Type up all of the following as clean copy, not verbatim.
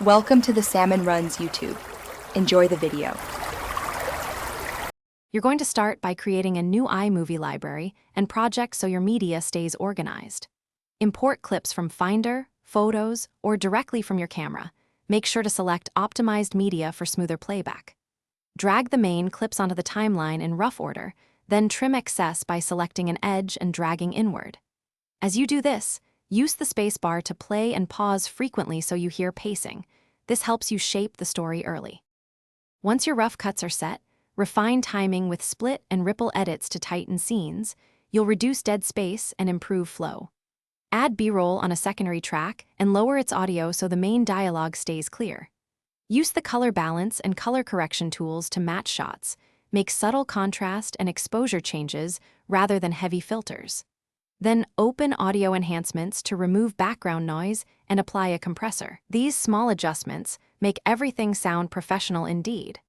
Welcome to the Salmon Runs YouTube. Enjoy the video. You're going to start by creating a new iMovie library and project so your media stays organized. Import clips from Finder, Photos, or directly from your camera. Make sure to select Optimized Media for smoother playback. Drag the main clips onto the timeline in rough order, then trim excess by selecting an edge and dragging inward. As you do this, use the spacebar to play and pause frequently so you hear pacing. This helps you shape the story early. Once your rough cuts are set, refine timing with split and ripple edits to tighten scenes. You'll reduce dead space and improve flow. Add B-roll on a secondary track and lower its audio so the main dialogue stays clear. Use the color balance and color correction tools to match shots. Make subtle contrast and exposure changes rather than heavy filters. Then open audio enhancements to remove background noise and apply a compressor. These small adjustments make everything sound professional indeed.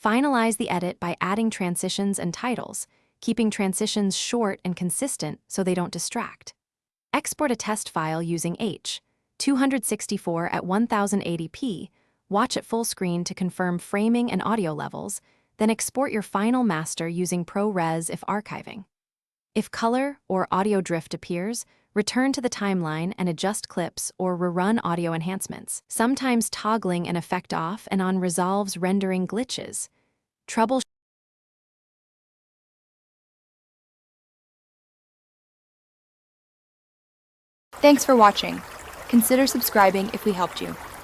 Finalize the edit by adding transitions and titles, keeping transitions short and consistent so they don't distract. Export a test file using H.264 at 1080p, watch at full screen to confirm framing and audio levels, then export your final master using ProRes if archiving. If color or audio drift appears, return to the timeline and adjust clips or rerun audio enhancements, sometimes toggling an effect off and on resolves rendering glitches. Thanks for watching. Consider subscribing if we helped you.